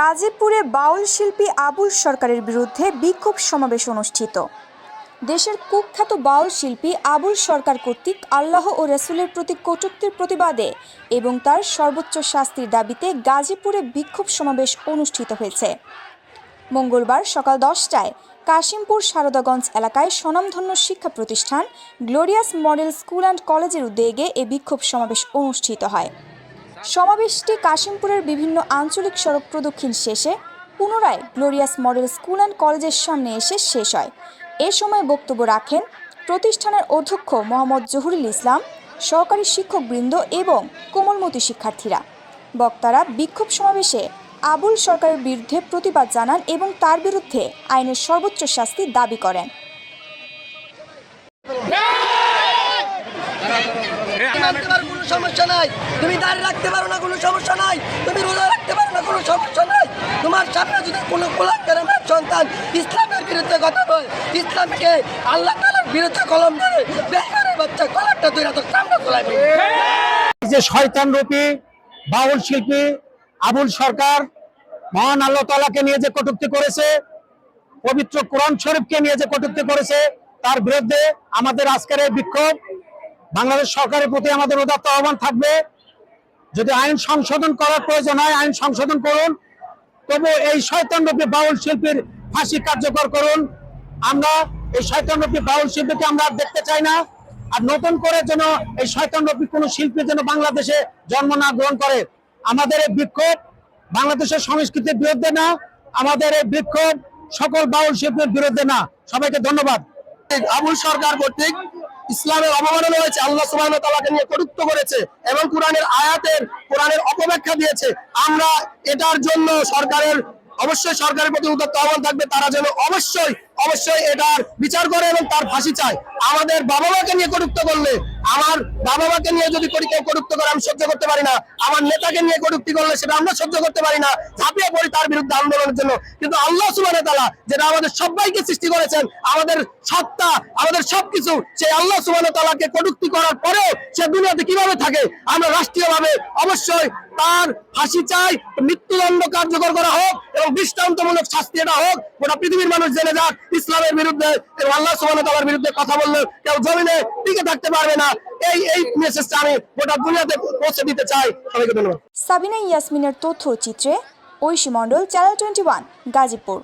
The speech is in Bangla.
গাজীপুরে বাউল শিল্পী আবুল সরকারের বিরুদ্ধে বিক্ষোভ সমাবেশ অনুষ্ঠিত। দেশের কুখ্যাত বাউল শিল্পী আবুল সরকার কর্তৃক আল্লাহ ও রাসূলের প্রতি কটূক্তির প্রতিবাদে এবং তার সর্বোচ্চ শাস্তির দাবিতে গাজীপুরে বিক্ষোভ সমাবেশ অনুষ্ঠিত হয়েছে। মঙ্গলবার সকাল 10টায় কাশিমপুর সারদাগঞ্জ এলাকায় স্বনামধন্য শিক্ষা প্রতিষ্ঠান গ্লোরিয়াস মডেল স্কুল অ্যান্ড কলেজের উদ্যোগে এ বিক্ষোভ সমাবেশ অনুষ্ঠিত হয়। সমাবেশটি কাশিমপুরের বিভিন্ন আঞ্চলিক সড়ক প্রদক্ষিণ শেষে পুনরায় গ্লোরিয়াস মডেল স্কুল অ্যান্ড কলেজের সামনে এসে শেষ হয়। এ সময় বক্তব্য রাখেন প্রতিষ্ঠানের অধ্যক্ষ মোহাম্মদ জহুরুল ইসলাম, সহকারী শিক্ষকবৃন্দ এবং কোমলমতি শিক্ষার্থীরা। বক্তারা বিক্ষোভ সমাবেশে আবুল সরকারের বিরুদ্ধে প্রতিবাদ জানান এবং তার বিরুদ্ধে আইনের সর্বোচ্চ শাস্তি দাবি করেন। কোনো সমস্যা নাই, তুমি দাঁড়িয়ে রাখতে পারো না, কোনো সমস্যা নাই, তুমি রোজা রাখতে পারো না, কোনো সমস্যা নাই। তোমার সামনে যদি কোনো কোলাঙ্গারের সন্তান ইসলামের বিরুদ্ধে কথা বলে, ইসলামকে আল্লাহ তাআলার বিরুদ্ধে কলম ধরে বেঈমানের বাচ্চা কলারটা ধরে তো সামনে তোলাই। যে শয়তান রূপী বাউল শিল্পী আবুল সরকার মহান আল্লাহ তাআলাকে নিয়ে যে কটূক্তি করেছে, পবিত্র কোরআন শরীফকে নিয়ে যে কটূক্তি করেছে, তার বিরুদ্ধে আমাদের আজকের এই বিক্ষোভ। বাংলাদেশ সরকারের প্রতি আমাদের উদাত্ত আহ্বান থাকবে, যদি আইন সংশোধন করার প্রয়োজন হয় আইন সংশোধন করুন, তবু এই শয়তানরূপী বাউল শিল্পীর ফাঁসি কার্যকর করুন। আমরা এই শয়তানরূপী বাউল শিল্পীকে আমরা দেখতে চাই না। আর নতুন করে যেন এই শয়তানরূপী কোনো শিল্পী যেন বাংলাদেশে জন্ম না গ্রহণ করে। আমাদের এই বিক্ষোভ বাংলাদেশের সংস্কৃতির বিরুদ্ধে না, আমাদের এই বিক্ষোভ সকল বাউল শিল্পীর বিরুদ্ধে না। সবাইকে ধন্যবাদ। আবুল সরকার কর্তৃক ইসলামের অবমাননা হয়েছে, আল্লাহ সুবহানাহু ওয়া তাআলাকে নিয়ে কটূক্তি করেছে এবং কোরআনের অপব্যাখ্যা দিয়েছে। আমরা এটার জন্য সরকারের প্রতি উদাত্ত আহ্বান থাকবে, তারা যেন অবশ্যই এটার বিচার করে এবং তার ফাঁসি চায়। আমাদের বাবা মাকে নিয়ে কটূক্তি করলে, আমার বাবা মাকে নিয়ে যদি কেউ কটূক্তি করে আমি সহ্য করতে পারি না, আমার নেতাকে নিয়ে কটূক্তি করলে সেটা আমরা সহ্য করতে পারি না, ঝাঁপিয়ে পড়ি তার বিরুদ্ধে আন্দোলনের জন্য। কিন্তু আল্লাহ সুবহানাহু ওয়া তাআলা যেটা আমাদের সবাইকে সৃষ্টি করেছেন, আমাদের সত্তা, আমাদের সবকিছু, সেই আল্লাহ সুবহানাহু ওয়া তাআলাকে কটূক্তি করার পরেও সে দুনিয়াতে কিভাবে থাকে, আমরা রাষ্ট্রীয়ভাবে অবশ্যই তার ফাঁসি চাই, মৃত্যুদণ্ড কার্যকর করা হোক এবং দৃষ্টান্তমূলক শাস্তি এটা হোক। গোটা পৃথিবীর মানুষ জেনে যাক ইসলামের বিরুদ্ধে এবং আল্লাহ সুবহানাহু ওয়া তাআলার বিরুদ্ধে কথা বললে কেউ জমিনে টিকে থাকতে পারবে না। এই মেসেজটা আমি গোটা দুনিয়াতে পৌঁছে দিতে চাই। সবাইকে ধন্যবাদ। সাবিনা ইয়াসমিনের তথ্যচিত্রে ঐশী মণ্ডল, চ্যানেল 21, গাজীপুর।